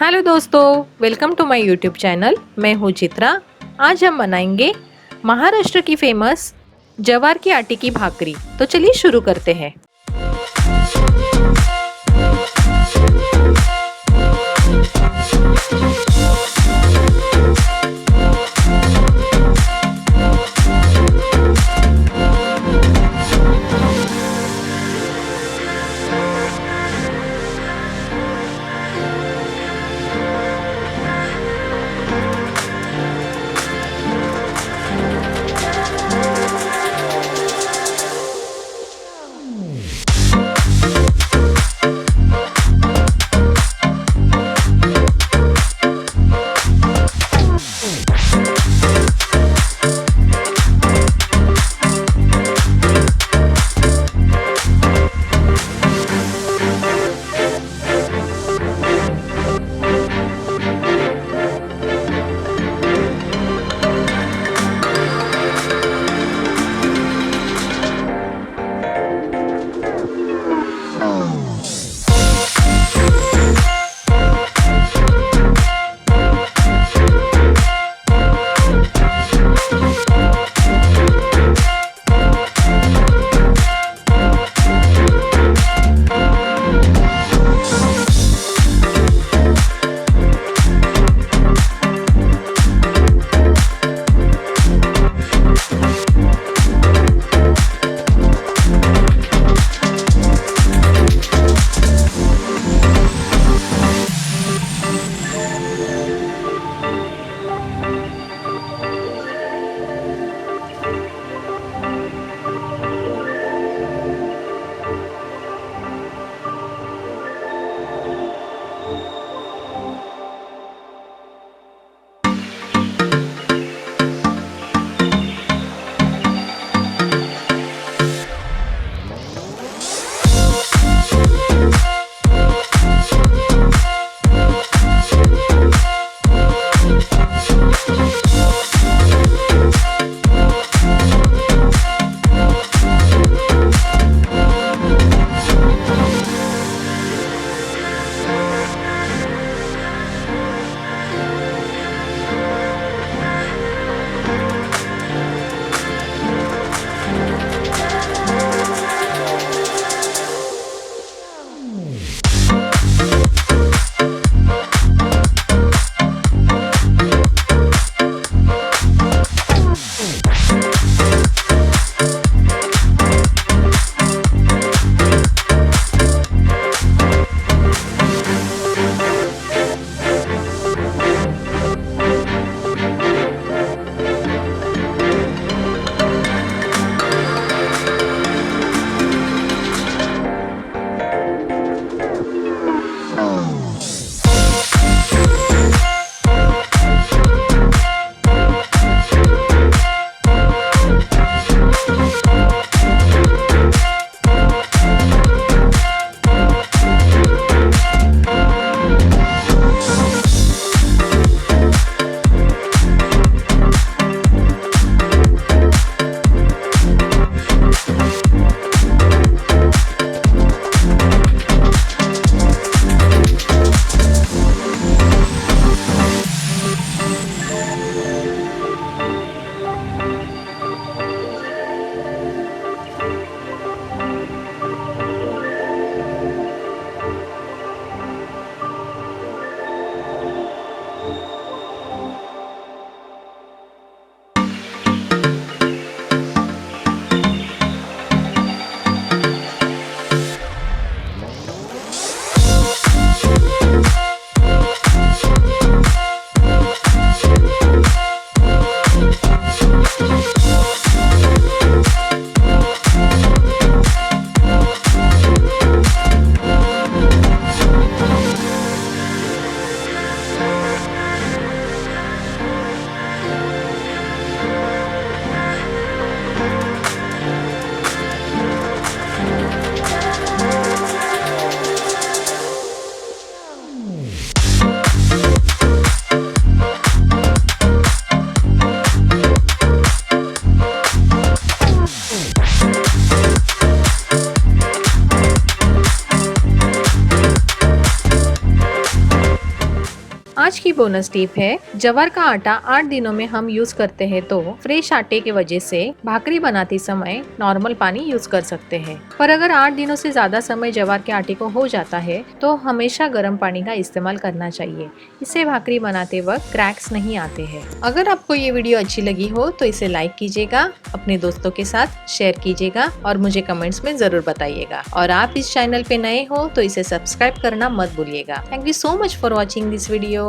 Hello दोस्तों, welcome to my YouTube channel. मैं हूँ चित्रा। आज हम बनाएंगे महाराष्ट्र की फेमस जवार की आटे की भाकरी। तो चलिए शुरू करते हैं। आज की बोनस टिप है, जवार का आटा 8 दिनों में हम यूज करते हैं तो फ्रेश आटे की वजह से भाकरी बनाते समय नॉर्मल पानी यूज कर सकते हैं। पर अगर 8 दिनों से ज्यादा समय जवार के आटे को हो जाता है तो हमेशा गर्म पानी का इस्तेमाल करना चाहिए। इससे भाकरी बनाते वक्त क्रैक्स नहीं आते हैं। अगर आपको ये वीडियो अच्छी लगी हो तो इसे लाइक कीजिएगा, अपने दोस्तों के साथ शेयर कीजिएगा और मुझे कमेंट्स में जरूर बताइएगा। और आप इस चैनल पे नए हो तो इसे सब्सक्राइब करना मत भूलिएगा। Thank you so much for watching this video.